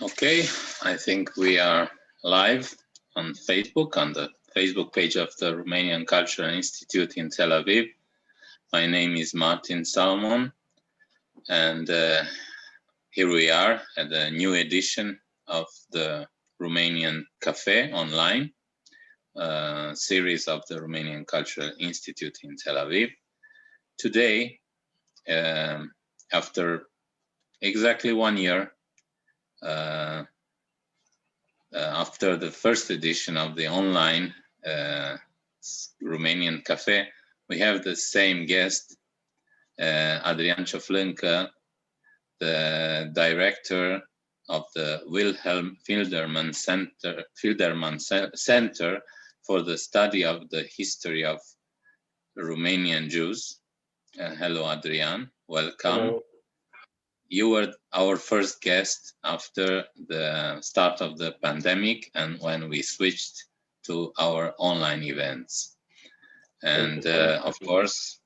Okay, I think we are live on Facebook, on the Facebook page of the Romanian Cultural Institute in Tel Aviv. My name is Martin Salomon, and here we are at a new edition of the Romanian Cafe online, series of the Romanian Cultural Institute in Tel Aviv. Today, after exactly 1 year, after the first edition of the online Romanian Cafe, we have the same guest, Adrian Cioflâncă, the director of the Wilhelm Filderman Center for the Study of the History of Romanian Jews. Hello, Adrian. Welcome. Hello. You were our first guest after the start of the pandemic and when we switched to our online events. And of course,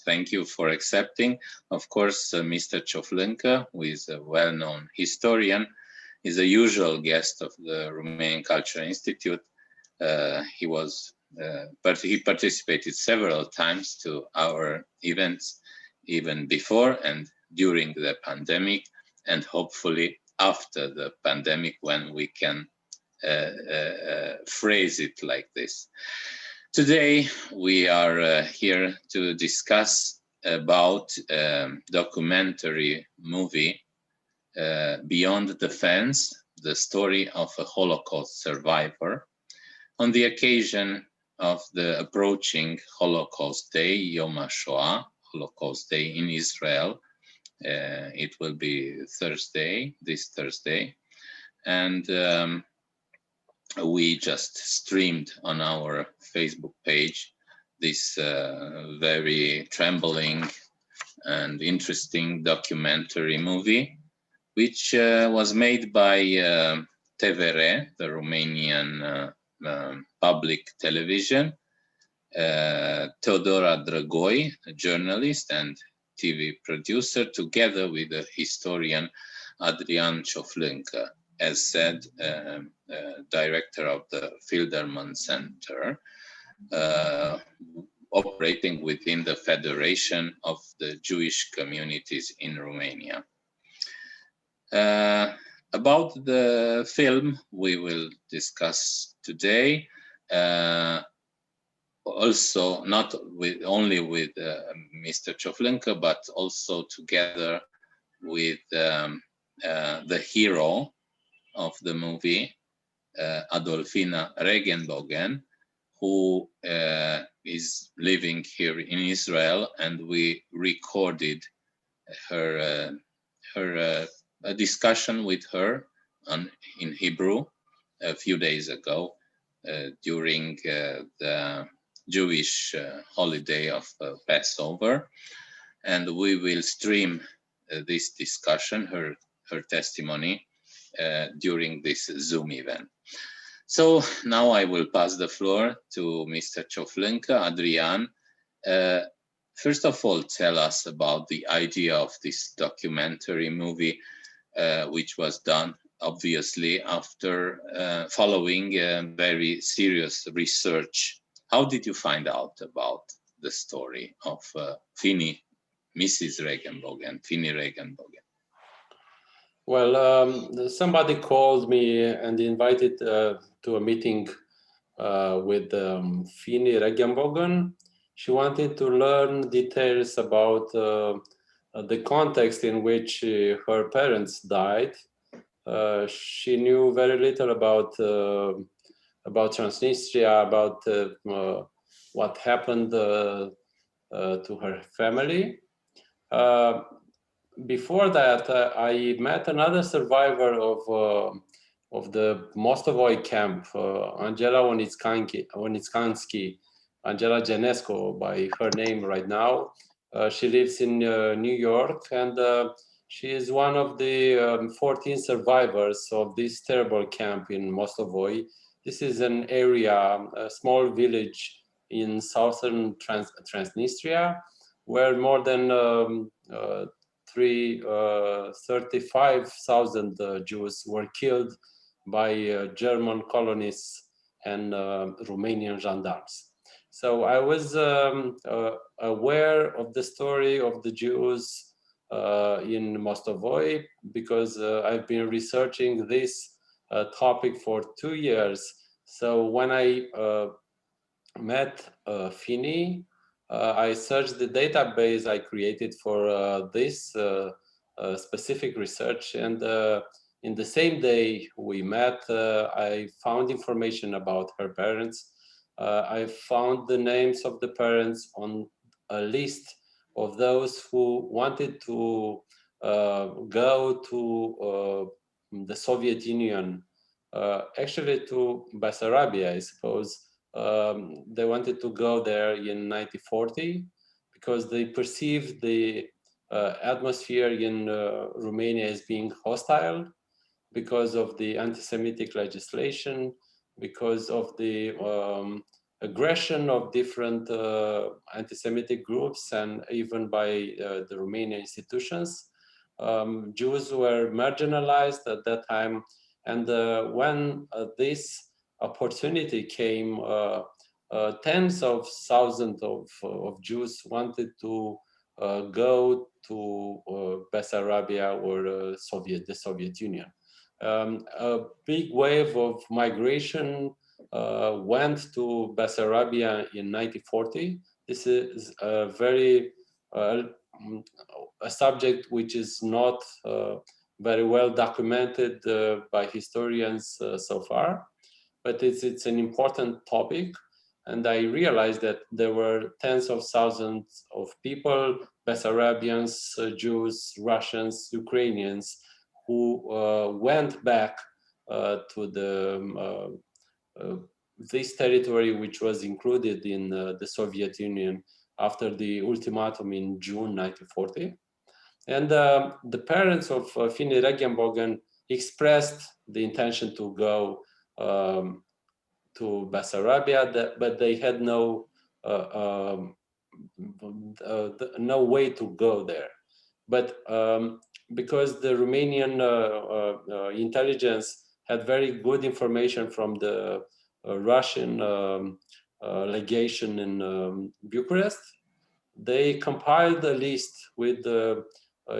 thank you for accepting. Of course, Mr. Cioflâncă, who is a well-known historian, is a usual guest of the Romanian Cultural Institute. He participated several times to our events, even before and during the pandemic, and hopefully after the pandemic, when we can phrase it like this. Today, we are here to discuss about a documentary movie, Beyond the Fence, the story of a Holocaust survivor, on the occasion of the approaching Holocaust Day, Yom HaShoah, Holocaust Day in Israel. It will be this Thursday. And we just streamed on our Facebook page this very trembling and interesting documentary movie, which was made by TVR, the Romanian public television, Teodora Drăgoi, a journalist and TV producer, together with the historian Adrian Cioflâncă, as said, director of the Filderman Center, operating within the Federation of the Jewish Communities in Romania. About the film we will discuss today, also not only with Mr. Cioflâncă, but also together with the hero of the movie, Adolfina Regenbogen, who is living here in Israel, and we recorded a discussion with her in Hebrew a few days ago during the Jewish holiday of Passover, and we will stream this discussion, her testimony, during this Zoom event. So now I will pass the floor to Mr. Cioflâncă. Adrian, first of all, tell us about the idea of this documentary movie, which was done obviously after following very serious research. How did you find out about the story of Mrs. Regenbogen, Fini Regenbogen? Well, somebody called me and invited to a meeting with Fini Regenbogen. She wanted to learn details about the context in which her parents died. She knew very little about Transnistria, about what happened to her family. Before that, I met another survivor of the Mostovoy camp, Angela Onitskanski, Angela Genesco by her name right now. She lives in New York, and she is one of the 14 survivors of this terrible camp in Mostovoy. This is an area, a small village in southern Transnistria, where more than 35,000 Jews were killed by German colonists and Romanian gendarmes. So I was aware of the story of the Jews in Mostovoi because I've been researching this topic for 2 years. So when I met Fini, I searched the database I created for this specific research, and in the same day we met, I found information about her parents. I found the names of the parents on a list of those who wanted to go to the Soviet Union, actually to Bessarabia, I suppose. They wanted to go there in 1940 because they perceived the atmosphere in Romania as being hostile because of the anti-Semitic legislation, because of the aggression of different anti-Semitic groups and even by the Romanian institutions. Jews were marginalized at that time, and when this opportunity came, tens of thousands of Jews wanted to go to Bessarabia or the Soviet Union. A big wave of migration went to Bessarabia in 1940. This is a very a subject which is not very well documented by historians so far, but it's an important topic. And I realized that there were tens of thousands of people, Bessarabians, Jews, Russians, Ukrainians, who went back to this territory, which was included in the Soviet Union after the ultimatum in June 1940. And the parents of Fini Regenbogen expressed the intention to go to Bessarabia, but they had no way to go there. But because the Romanian intelligence had very good information from the Russian legation in Bucharest, they compiled a list with the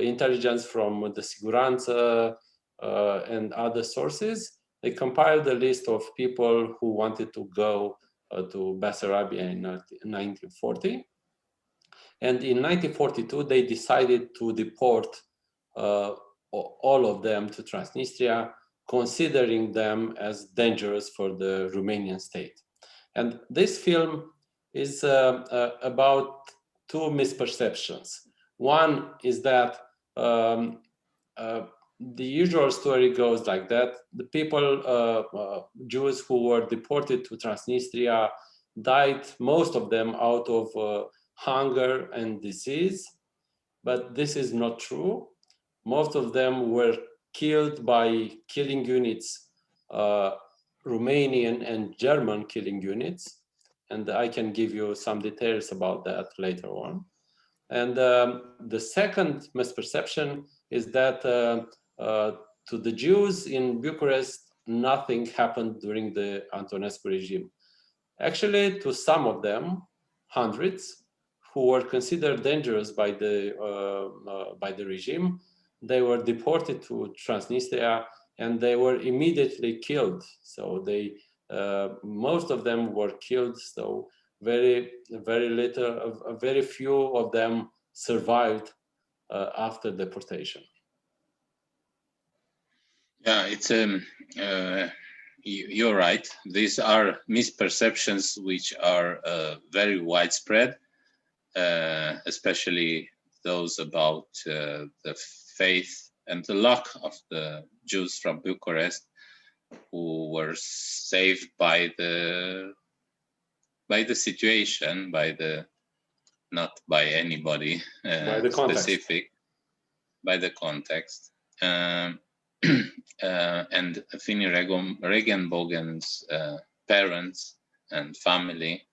intelligence from the Siguranță and other sources. They compiled a list of people who wanted to go to Bessarabia in 1940. And in 1942, they decided to deport all of them to Transnistria, considering them as dangerous for the Romanian state. And this film is about two misperceptions. One is that the usual story goes like that. The people, Jews who were deported to Transnistria, died, most of them, out of hunger and disease. But this is not true. Most of them were killed by killing units, Romanian and German killing units. And I can give you some details about that later on. And the second misperception is that to the Jews in Bucharest, nothing happened during the Antonescu regime. Actually, to some of them, hundreds, who were considered dangerous by the regime, they were deported to Transnistria and they were immediately killed. So they, most of them were killed. So very little, very few of them survived after deportation. Yeah, it's you're right. These are misperceptions which are very widespread, especially those about the faith and the luck of the Jews from Bucharest who were saved by the situation, not by anybody by the specific, by the context. And Fini Regenbogen's parents and family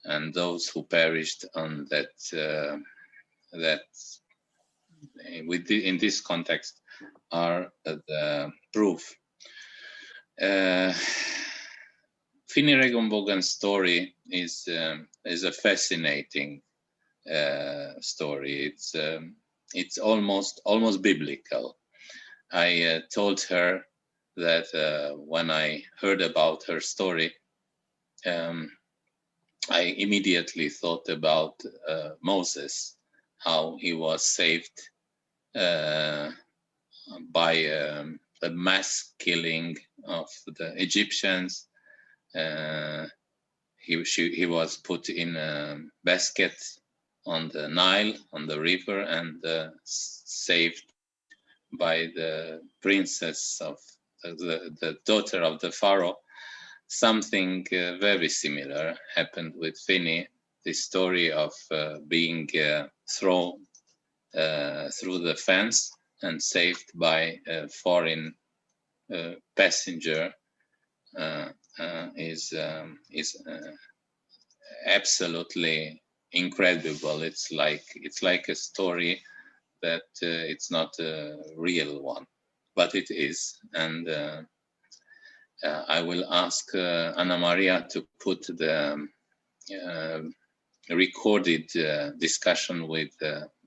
and those who perished on that in this context are the proof. Fini Regenbogen's story is a fascinating story. It's almost biblical. I told her that when I heard about her story, I immediately thought about Moses, how he was saved by the mass killing of the Egyptians. He was put in a basket on the Nile, on the river, and saved by the princess of the daughter of the Pharaoh. Something very similar happened with Fini, the story of being thrown through the fence and saved by a foreign passenger is absolutely incredible. It's like a story that it's not a real one, but it is. And I will ask Anna Maria to put the recorded discussion with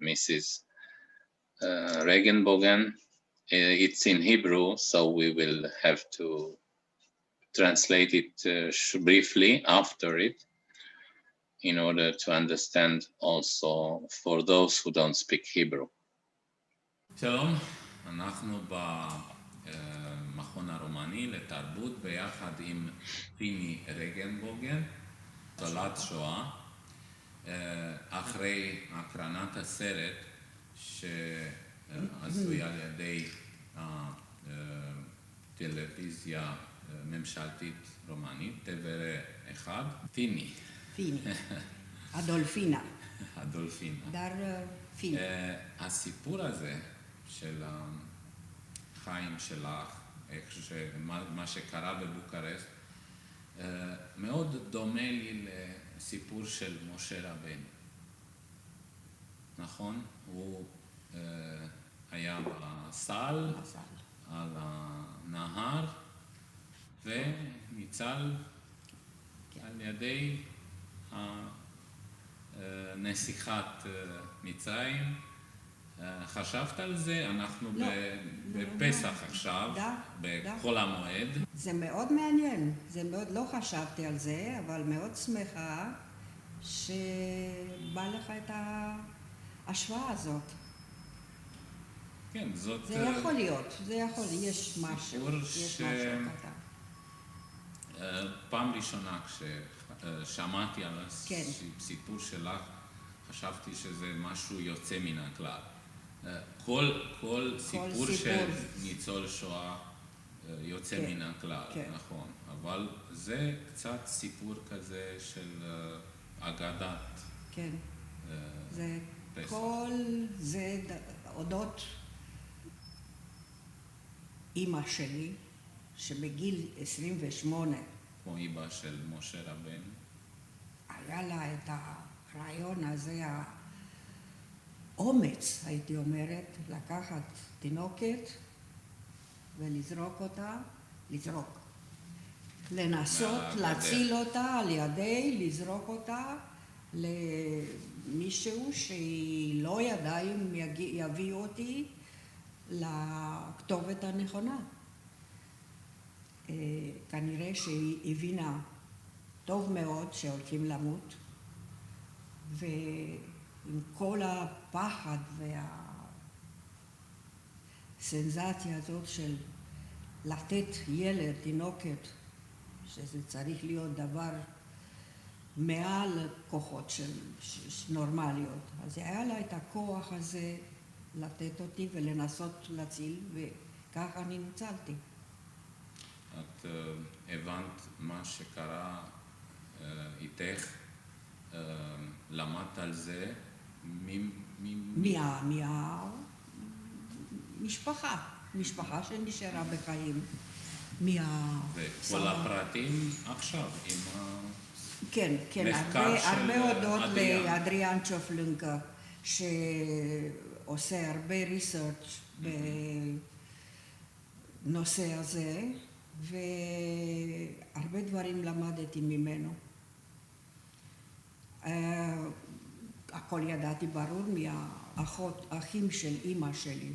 Mrs. Regenbogen. It's in Hebrew, so we will have to translate it briefly after it in order to understand also for those who don't speak Hebrew. שלום, אנחנו במכון הרומני לתרבות ביחד עם פיני רגנבוגן, ניצולת שואה, אחרי הקרנת הסרט שעשוי על ידי הטלוויזיה ממשלתית רומנית, טברה אחד, פיני. אדולפינה. אדולפינה. דר פיני. הסיפור הזה של החיים שלך, מה שקרה בבוקרשט, מאוד דומה לי לסיפור של משה רבנו. נכון? הוא היה בסל, על הנהר, וניצל על ידי נסיכת מצרים. חשבת על זה? אנחנו בפסח עכשיו, בכל המועד. זה מאוד מעניין, זה מאוד, לא חשבתי על זה, אבל מאוד שמחה שבא לך את ההשוואה הזאת. כן, זאת... זה יכול להיות, זה יכול, יש משהו, קטן. פעם ראשונה כששמעתי על הסיפור שלך, חשבתי שזה משהו יוצא מן הכלל. כל סיפור של ניצול שואה יוצא מן הכלל, נכון. אבל זה קצת סיפור כזה של אגדת פסח. כן, כל זה אודות אמא שלי, שבגיל 28, כמו אמא של משה רבנו, היה לה את הרעיון הזה, האומץ, הייתי אומרת, לקחת תינוקת ולזרוק אותה, לנסות להציל אותה על ידי, לזרוק אותה למישהו שהיא לא ידעה אם יביא אותי לכתובת הנכונה. כנראה שהיא הבינה טוב מאוד שהולכים למות, ועם כל הפחד והסנזציה הזאת של לתת ילד, תינוקת, שזה צריך להיות דבר מעל כוחות של נורמליות. אז היה לה את הכוח הזה לתת אותי ולנסות להציל, וככה אני ניצלתי. את הבנת מה שקרה איתך, למדת על זה משפחה שנשארה בחיים. וכל הפרטים עכשיו עם כן, הרבה הודות לאדריאן ציופלâncă שעושה הרבה ריסרצ' בנושא הזה, והרבה דברים למדתי ממנו. הכל ידעתי ברור מהאחים של אימא שלי.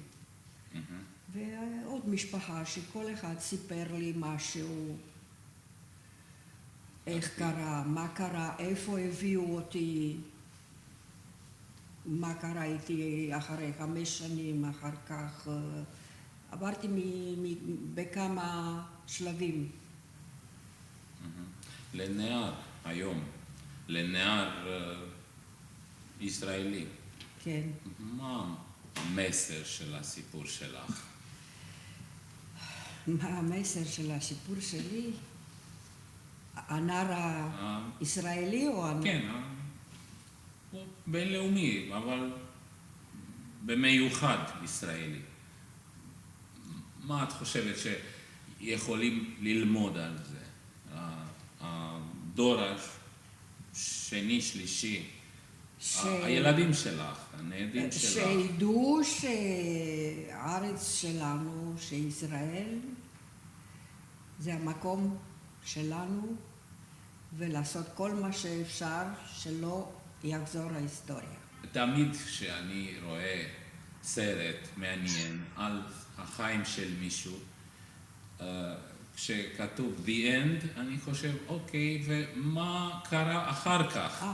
ועוד משפחה שכל אחד סיפר לי משהו, איך קרה, מה קרה, איפה הביאו אותי, מה קרה איתי אחרי 5 שנים, אחר כך עברתי בכמה שלבים. לנער היום, לנער ישראלי. כן. מה המסר של הסיפור שלך? מה המסר של הסיפור שלי? הנער הישראלי או הנער? כן, בינלאומי, אבל במיוחד ישראלי. מה את חושבת שיכולים ללמוד על זה? הדור השני, שלישי, הילדים שלך, הנעדים שלך. שידעו שהארץ שלנו, שישראל, זה המקום שלנו, ולעשות כל מה שאפשר שלא יחזור ההיסטוריה. תמיד כשאני רואה סרט מעניין על החיים של מישהו, כשכתוב The End, אני חושב, אוקיי, ומה קרה אחר כך?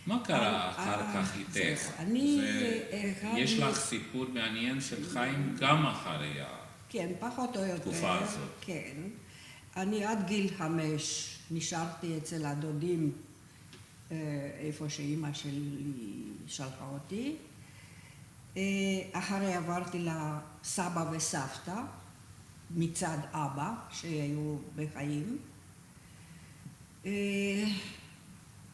מה קרה אחר כך איתך? יש לך סיפור מעניין של חיים גם אחרי כן, פחות או יותר. התקופה הזאת. כן. אני עד גיל 5 נשארתי אצל הדודים, איפה שאימא שלי שלחה אותי. אחרי עברתי לסבא וסבתא, מצד אבא, שהיו בחיים.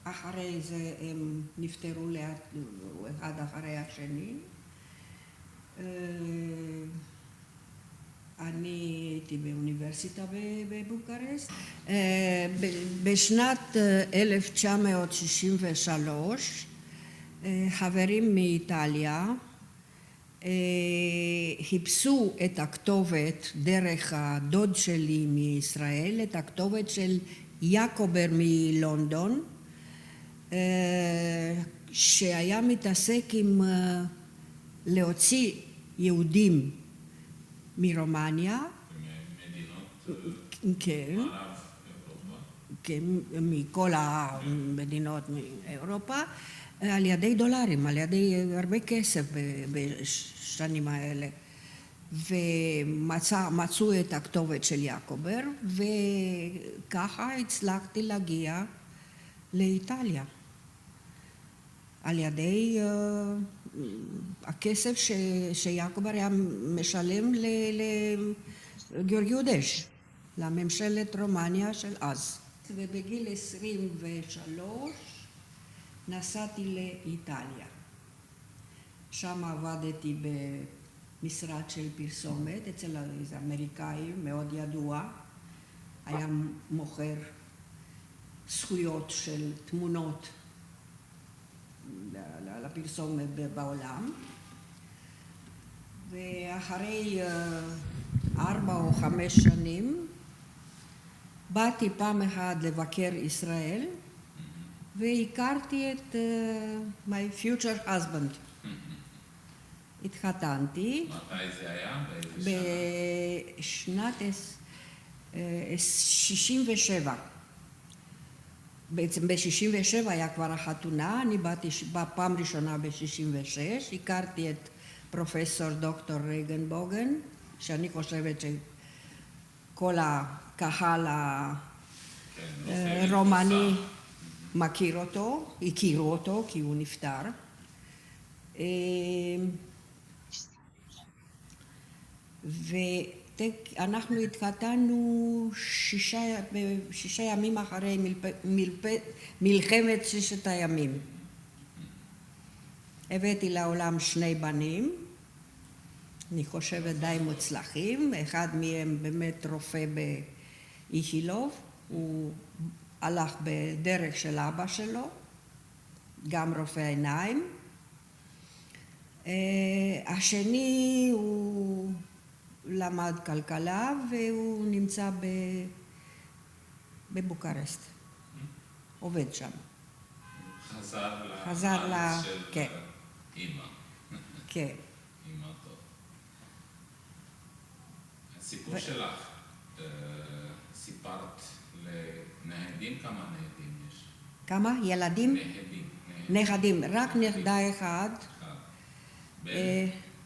אחרי זה הם נפטרו אחד אחרי השני. אני הייתי באוניברסיטה בבוקרשט. בשנת 1963 חברים מאיטליה חיפשו את הכתובת דרך הדוד שלי מישראל, את הכתובת של יעקובר מלונדון, שהיה מתעסק עם להוציא יהודים מרומניה, כן, כן, מכל המדינות מאירופה, על ידי דולרים, על ידי הרבה כסף בשנים האלה. ומצאו את הכתובת של יעקובר, וככה הצלחתי להגיע לאיטליה. על ידי הכסף שיעקובר היה משלם לגיאורגיודש, לממשלת רומניה של אז. ובגיל 23 נסעתי לאיטליה. שם עבדתי במשרד של פרסומת אצל איזה אמריקאי מאוד ידוע. היה מוכר זכויות של תמונות לפרסומת בעולם. ואחרי 4 או 5 שנים באתי פעם אחת לבקר ישראל, והכרתי את my future husband. התחתנתי. מתי זה היה? בשנת 67. בעצם ב-67 היה כבר החתונה, אני באתי פעם ראשונה ב-66, הכרתי את פרופסור דוקטור רגנבוגן, שאני חושבת שכל הקהל הרומני מכיר אותו, הכירו אותו כי הוא נפטר. ואנחנו התחתנו 6 ימים אחרי מלחמת 6 הימים. הבאתי לעולם 2 בנים, אני חושבת די מוצלחים, אחד מהם באמת רופא באיכילוב, הוא הלך בדרך של אבא שלו, גם רופא עיניים, השני הוא למד כלכלה והוא נמצא בבוקרשט, עובד שם. חזר לארץ של כן. אימא. כן. אימא טוב. הסיפור שלך, סיפרת לנהדים, כמה נהדים יש? כמה? ילדים? נהדים. נכדים, רק נכדה אחד. בן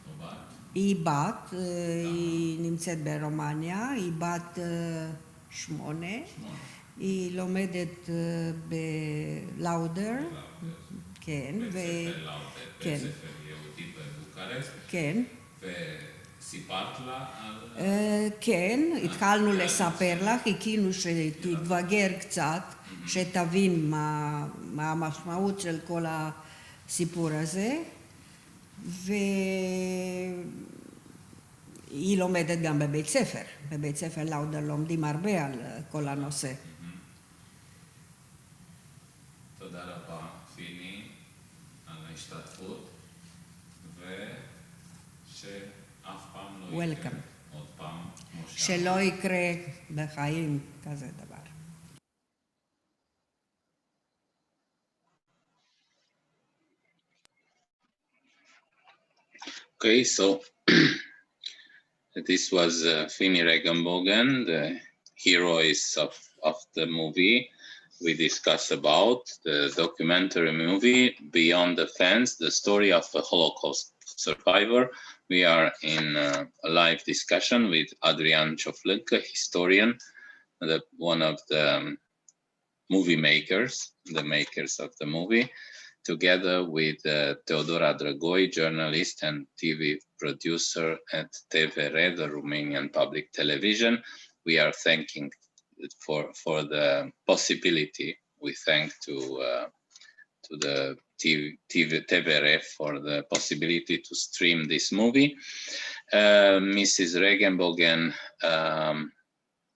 או בת? היא בת, היא נמצאת ברומניה, היא בת 8. היא לומדת בלאודר. כן. בית ספר לאודר, בית ספר יהודי בבוקרשט. כן. וסיפרת לה על... כן, התחלנו לספר לה, חיכינו שתתבגר קצת, שתבין מה המשמעות של כל הסיפור הזה. והיא לומדת גם בבית ספר. בבית ספר לאודר לומדים הרבה על כל הנושא. תודה רבה, פיני, על ההשתתפות, ושאף פעם לא יקרה עוד פעם כמו שלא יקרה בחיים כזה דבר. Okay, so this was Fini Regenbogen, the heroes of the movie. We discussed about the documentary movie Beyond the Fence, the story of a Holocaust survivor. We are in a live discussion with Adrian Cioflâncă, historian, one of the movie makers, the makers of the movie, together with Teodora Drăgoi, journalist and TV producer at TVR, the Romanian public television. We are thanking for the possibility. We thank to the TVR for the possibility to stream this movie. Mrs. Regenbogen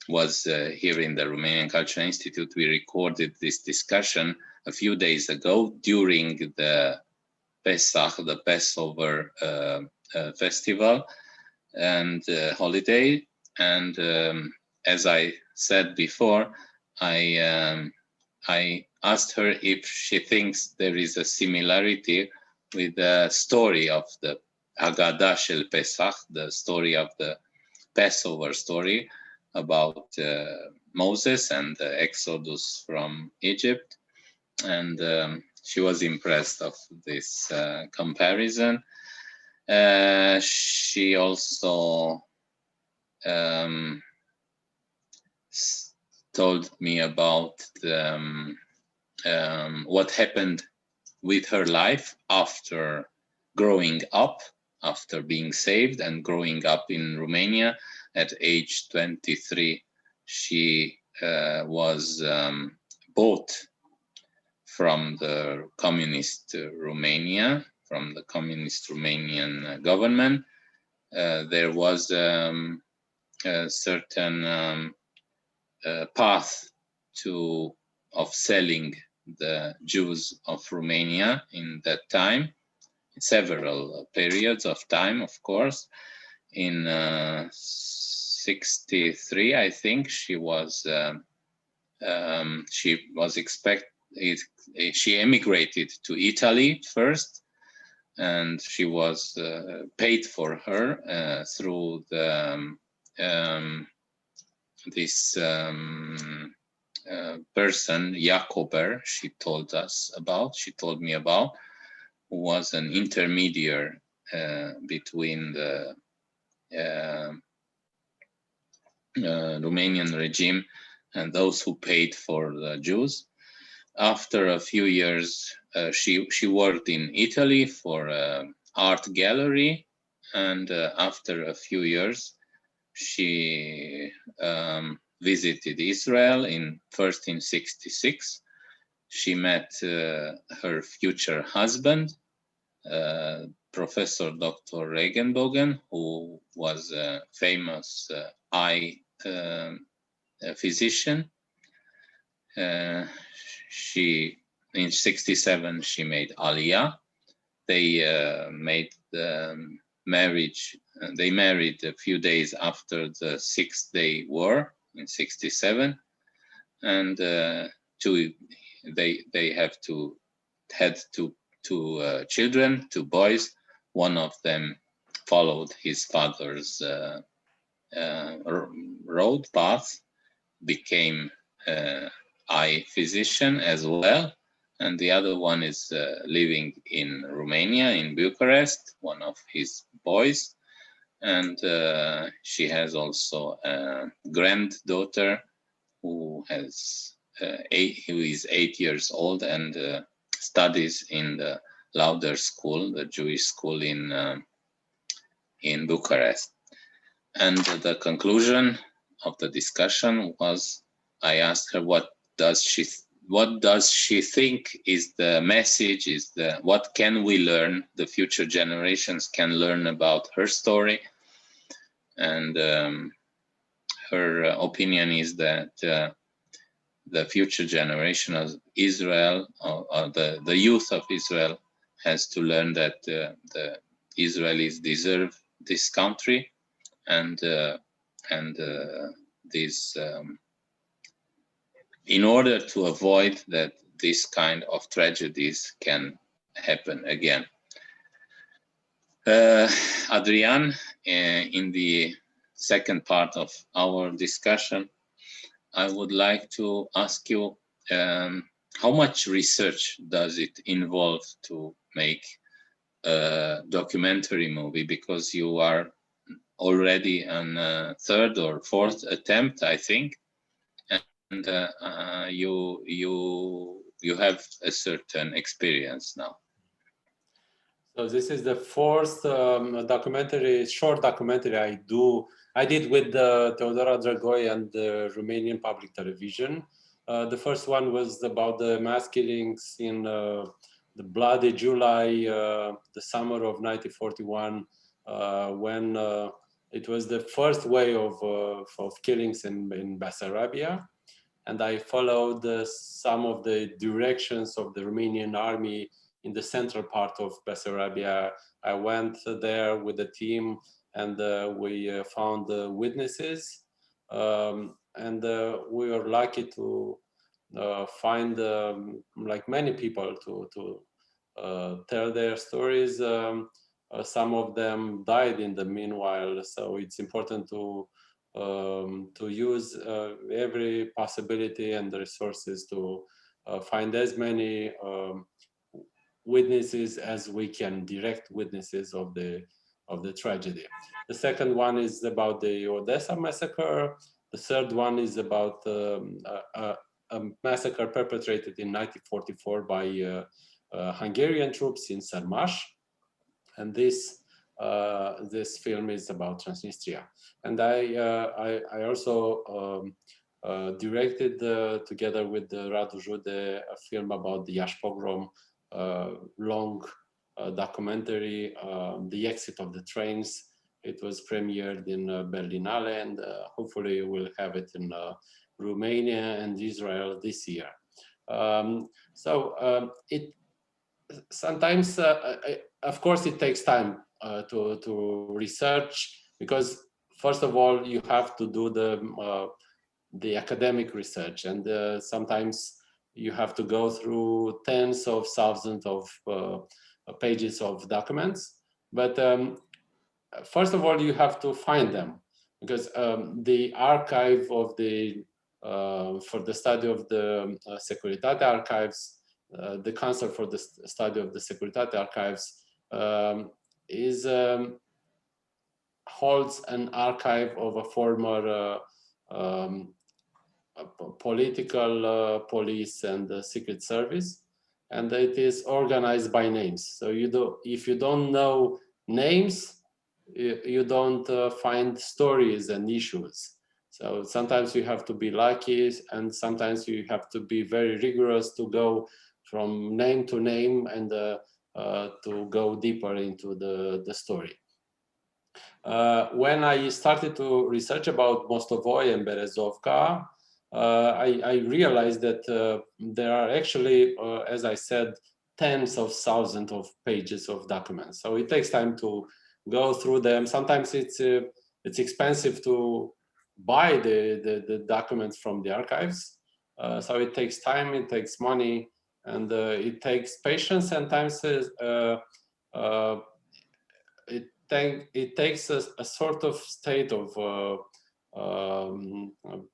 was here in the Romanian Cultural Institute. We recorded this discussion a few days ago during the Pesach, the Passover festival and holiday. And as I said before, I asked her if she thinks there is a similarity with the story of the Haggadah Shel Pesach, the story of the Passover story about Moses and the Exodus from Egypt. And she was impressed of this comparison. She also told me about what happened with her life after growing up, after being saved and growing up in Romania. At age 23, she was bought from the communist Romania, from the communist Romanian government. There was a certain path of selling the Jews of Romania in that time, several periods of time, of course. In 63, I think she emigrated to Italy first, and she was paid for her through this person, Jacober, she told me about, who was an intermediary between the Romanian regime and those who paid for the Jews. After a few years, she worked in Italy for an art gallery, and after a few years, she visited Israel first in 66. She met her future husband, Professor Dr. Regenbogen, who was a famous eye physician. In 67, she made Aliyah. They the marriage. They married a few days after the 6-day war in '67, and they had two children, 2 boys. One of them followed his father's road path, became eye physician as well, and the other one is living in Romania, in Bucharest, one of his boys, and she has also a granddaughter who is 8 years old and studies in the Lauder School, the Jewish school in Bucharest. And the conclusion of the discussion was, I asked her what does she think is the message, what can we learn, the future generations can learn about her story. And her opinion is that the future generation of Israel, or the youth of Israel, has to learn that the Israelis deserve this country, and this in order to avoid that this kind of tragedies can happen again. Adrian, in the second part of our discussion, I would like to ask you, how much research does it involve to make a documentary movie? Because you are already on a 3rd or 4th attempt, I think, and you have a certain experience now. So this is the 4th short documentary I did with Teodora Drăgoi and the Romanian Public Television. The first one was about the mass killings in the bloody July, the summer of 1941, when it was the first wave of killings in Bessarabia. And I followed some of the directions of the Romanian army in the central part of Bessarabia. I went there with the team, and we found witnesses, and we were lucky to find, like many people, to tell their stories. Some of them died in the meanwhile, so it's important to use every possibility and the resources to find as many witnesses as we can, direct witnesses of the tragedy. The second one is about the Odessa massacre. The third one is about a massacre perpetrated in 1944 by Hungarian troops in Sărmaș, and this film is about Transnistria. And I also directed, together with Radu Jude, a film about the Iași pogrom, long documentary, The Exit of the Trains. It was premiered in Berlinale, and hopefully we'll have it in Romania and Israel this year. It sometimes, of course, it takes time to research, because first of all you have to do the academic research, and sometimes you have to go through tens of thousands of pages of documents. But first of all, you have to find them, because the archive of for the study of the Securitate archives, the Council for the Study of the Securitate archives holds an archive of a former political police and secret service, and it is organized by names. So if you don't know names, you don't find stories and issues. So sometimes you have to be lucky, and sometimes you have to be very rigorous to go from name to name and to go deeper into the story. When I started to research about Mostovoi and Berezovka, I realized that there are actually, as I said, tens of thousands of pages of documents. So it takes time to go through them. Sometimes it's expensive to buy the documents from the archives. So it takes time, it takes money, and it takes patience. And times it takes a sort of state of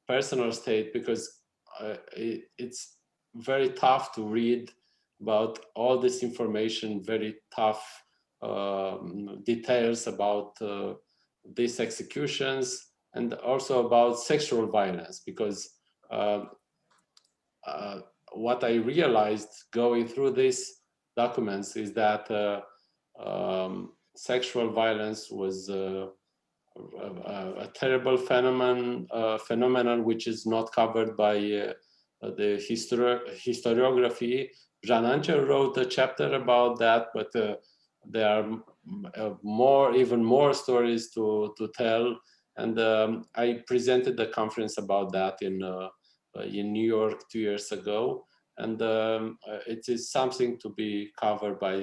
personal state, because it's very tough to read about all this information, very tough details about these executions, and also about sexual violence, because what I realized going through these documents is that sexual violence was a terrible phenomenon which is not covered by the historiography. Jean Ancher wrote a chapter about that, but there are even more stories to tell. And I presented the conference about that in New York 2 years ago. And it is something to be covered by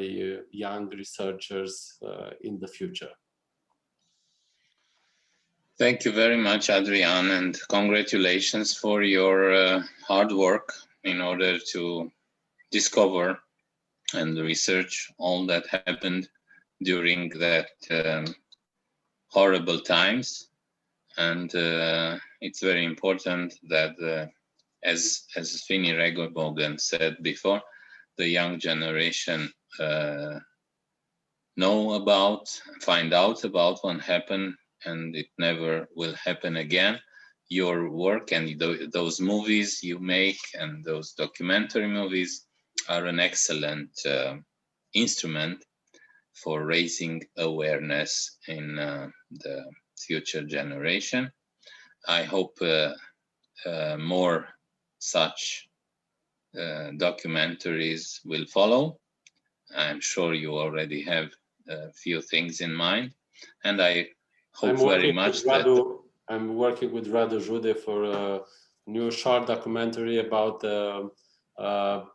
young researchers in the future. Thank you very much, Adrian, and congratulations for your hard work in order to discover and research all that happened during that horrible times. And it's very important that, as Fini Regenbogen said before, the young generation find out about what happened, and it never will happen again. Your work and those movies you make and those documentary movies are an excellent instrument for raising awareness in the future generation. I hope more such documentaries will follow. I'm sure you already have a few things in mind, and I hope very much that I'm working with Radu Jude for a new short documentary about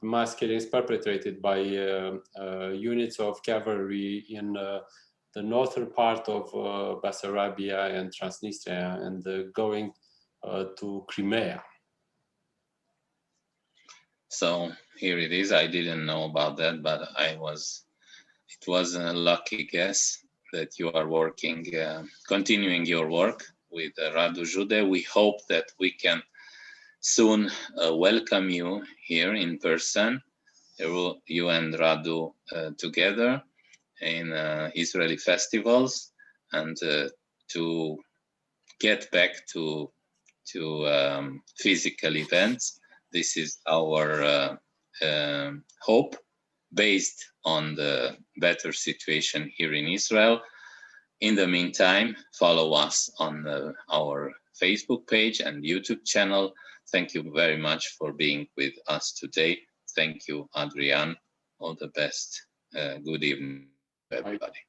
mass killings perpetrated by units of cavalry in the northern part of Bessarabia and Transnistria, and going to Crimea. So here it is. I didn't know about that, but it was a lucky guess that you are working, continuing your work with Radu Jude. We hope that we can soon welcome you here in person, you and Radu together in Israeli festivals, and to get back to physical events. This is our hope, based on the better situation here in Israel. In the meantime, follow us on our Facebook page and YouTube channel. Thank you very much for being with us today. Thank you, Adrian. All the best. Good evening, everybody.